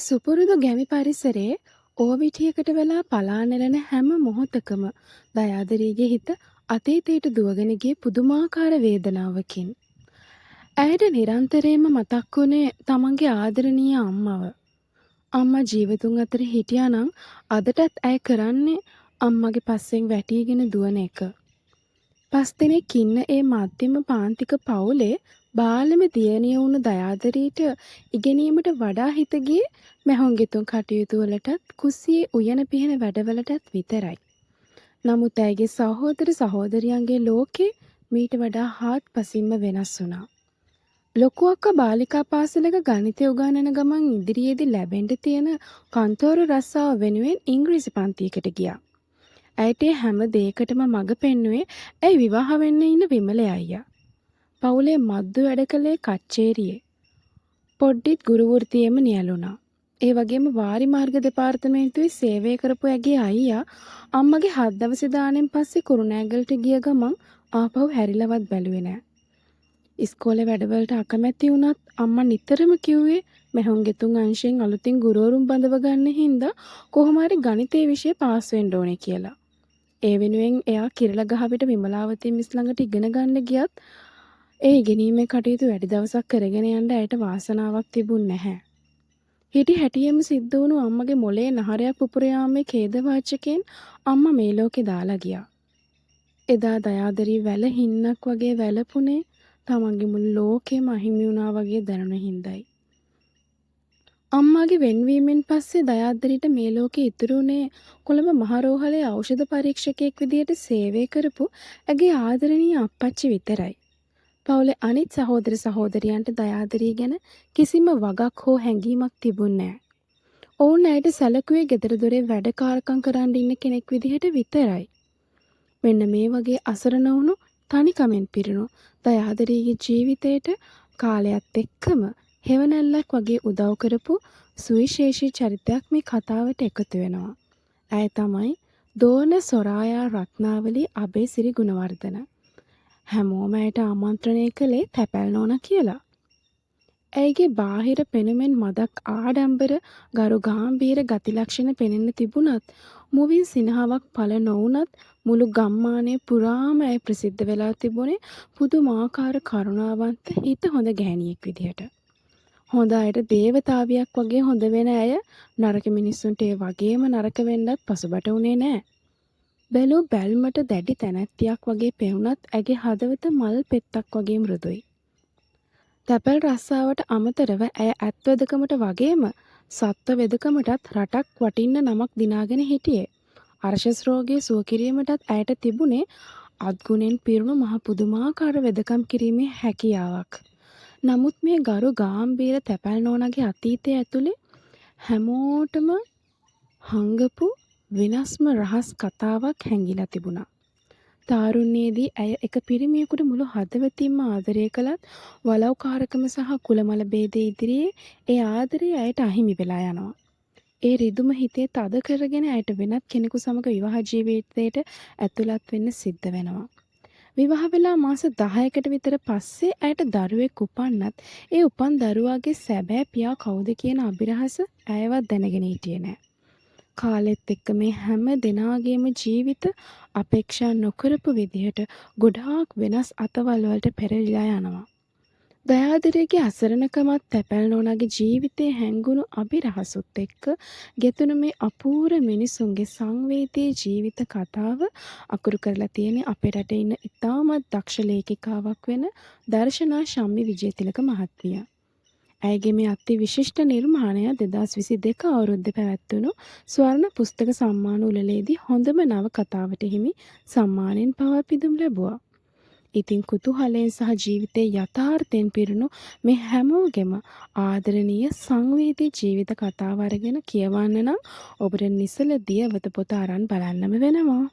සුපුරුදු ගැමි පරිසරේ ඕවිටියකට වෙලා පලානෙලන හැම මොහොතකම දයාදරීගේ හිත අතීතයට දුවගෙන ගිය පුදුමාකාර වේදනාවකින්. ඇයට නිරන්තරයෙන්ම මතක් වුණේ තමන්ගේ ආදරණීය අම්මව. අම්මා ජීවතුන් අතර හිටියානම් අදටත් ඇය කරන්නේ අම්මගේ පස්සෙන් වැටීගෙන දුවන එක. 5 දෙනෙක් ඉන්න ඒ මධ්‍යම පාන්තික පවුලේ බාලම දියණිය වුණු දයාදරීට ඉගෙනීමට වඩා හිත ගියේ මැහුම්ගෙතුන් කටයුතු වලටත් කුස්සියේ උයන පිහන වැඩවලටත් විතරයි. නමුත් ඇයගේ සහෝදර සහෝදරියන්ගේ ලෝකේ මීට වඩා හාත්පසින්ම වෙනස් වුණා. ලොකු අක්කා බාලිකා පාසලක ගණිතය උගන්වන ගමන් ඉදිරියේදී ලැබෙන්න තියෙන කන්තෝරු රස්සාව වෙනුවෙන් ඉංග්‍රීසි පන්තියකට ගියා. ඇයට හැම දෙයකටම මඟ පෙන්නුවේ ඇයි විවාහ වෙන්න ඉන්න විමලේ අයියා. පවුලේ මද්දු වැඩ කළේ කච්චේරියේ. පොඩ්ඩිත් ගුරු වෘත්තියෙම නියැලුණා. ඒ වගේම වාරි මාර්ග දෙපාර්තමේන්තුවේ සේවය කරපු ඇගේ අයියා අම්මගේ 7 දවසේ දාණයෙන් පස්සේ කුරුණෑගලට ගිය ගමන් ආපහු හැරිලවත් බැලුවේ නෑ. ඉස්කෝලේ වැඩවලට අකමැති වුණත් අම්මා නිතරම කිව්වේ මැහුම්ගෙතුන් අංශයෙන් අලුතින් ගුරුවරුන් බඳව ගන්න හින්දා කොහොම හරි ගණිතයේ විෂය පාස් වෙන්න ඕනේ කියලා. ඒ වෙනුවෙන් එයා කිරලගහවිට විමලාවතී මිස් ළඟට ඉගෙන ගන්න ගියත් ඒ ඉගෙනීමේ කටයුතු වැඩි දවසක් කරගෙන යන්න ඇයට වාසනාවක් තිබුණ නැහැ. හිටි හැටියෙම සිද්ධ වුණු අම්මගේ මොලේ නහරයක් පුපුර යාමේ ඛේදවාචකයෙන් අම්මා මේ ලෝකේ දාලා ගියා. එදා දයාදරී වැල හින්නක් වගේ වැළපුණේ තමන්ගේ මුළු ලෝකෙම අහිමි වුණා වගේ දැනුන හින්දායි. අම්මාගේ වෙන්වීමෙන් පස්සේ දයාදරීට මේ ලෝකෙ ඉතුරු වුණේ කොළඹ මහරෝහලේ ඖෂධ පරීක්ෂකයෙක් විදියට සේවය කරපු ඇගේ ආදරණීය අප්පච්චි විතරයි. පවුලේ අනිත් සහෝදර සහෝදරියන්ට දයාදරී ගැන කිසිම වගක් හෝ හැඟීමක් තිබුණේ නැහැ. ඔවුන් ඇයට සැලකුවේ ගෙදර දොරේ වැඩකාරකම් කරන් ඉන්න කෙනෙක් විදිහට විතරයි. මෙන්න මේ වගේ අසරණ වුණු තනිකමෙන් පිරුණු දයාදරීගේ ජීවිතේට කාලයත් එක්කම හෙවණැල්ලක් වගේ උදව් කරපු සුවිශේෂී චරිතයක් මේ කතාවට එකතු වෙනවා. ඇය තමයි දෝන සොරායා රත්නාවලී අබේසිරි ගුණවර්ධන. හැමෝම ඇයට ආමන්ත්‍රණය කළේ තැපැල් නෝනා කියලා. ඇයගේ බාහිර පෙනුමෙන් මදක් ආඩම්බර ගරු ගාම්භීර ගති ලක්ෂණ පෙනෙන්න තිබුණත් මුවින් සිනහාවක් පළ නොවුනත් මුළු ගම්මානයේ පුරාම ඇය ප්‍රසිද්ධ වෙලා තිබුණේ පුදුමාකාර කරුණාවන්ත හිත හොඳ ගැහණියෙක් විදිහට. හොඳ අයට දේවතාවියක් වගේ හොඳ වෙන ඇය නරක මිනිස්සුන්ට ඒ වගේම නරක වෙන්නත් පසුබට උනේ නෑ. බැලූ බැල්මට දැඩි තැනැත්තියක් වගේ පෙවුනත් ඇගේ හදවත මල් පෙත්තක් වගේ මෘදුයි. තැපැල් රස්සාවට අමතරව ඇය ඇත් වෙදකමට වගේම සත්ව වෙදකමටත් රටක් වටින්න නමක් දිනාගෙන හිටියේ. අර්ශස් රෝගය සුව කිරීමටත් ඇයට තිබුණේ අත්ගුණෙන් පිරුණු මහ පුදුමාකාර වෙදකම් කිරීමේ හැකියාවක්. නමුත් මේ ගරු ගාම්භීර තැපැල් නෝනාගේ අතීතය ඇතුලේ හැමෝටම හංගපු විනස්ම රහස් කතාවක් හැංගිලා තිබුණා. තාරුණ්‍යයේදී ඇය එක පිරිමියෙකුට මුළු හදවතින්ම ආදරය කළත් වලව්කාරකම සහ කුලමල ભેදයේ ඉදිරියේ ඒ ආදරය ඇයට අහිමි වෙලා යනවා. ඒ රිදුම හිතේ තද කරගෙන ඇයට වෙනත් කෙනෙකු සමග විවාහ ජීවිතයට ඇතුළත් වෙන්න සිද්ධ වෙනවා. විවාහ වෙලා මාස 10කට විතර පස්සේ ඇයට දරුවෙක් උපන්නත් ඒ උපන් දරුවාගේ සැබෑ පියා කවුද කියන අභිරහස ඇයවත් දැනගෙන හිටියේ නෑ. කාලෙත් එක්ක මේ හැම දෙනාගේම ජීවිත අපේක්ෂා නොකරපු විදිහට ගොඩාක් වෙනස් අතවල් වලට පෙරලිලා යනවා. දයාදරීගේ අසරණකමත් තැපැල් නෝනාගේ ජීවිතේ හැංගුණු අභිරහසුත් එක්ක ගෙතුණු මේ අපූර්ව මිනිසුන්ගේ සංවේදී ජීවිත කතාව අකුරු කරලා තියෙන අපේ රටේ ඉන්න ඉතාමත් දක්ෂ ලේඛිකාවක් වෙන දර්ශනා ශම්මි විජේතිලක මහත්මිය. ඇයගේ මේ අති විශිෂ්ට නිර්මාණය 2022 අවුරුද්දේ පැවැත්වුණු ස්වර්ණ පුස්තක සම්මාන උළෙලේදී හොඳම නව කතාවට හිමි සම්මානයෙන් පවා පිදුම් ලැබුවා. ඉතින් කුතුහලයෙන් සහ ජීවිතයේ යථාර්ථයෙන් පිරුණු මේ හැමෝගෙම ආදරණීය සංවේදී ජීවිත කතාව අරගෙන කියවන්න නම් ඔබට නිසල දියවත පොත අරන් බලන්නම වෙනවා.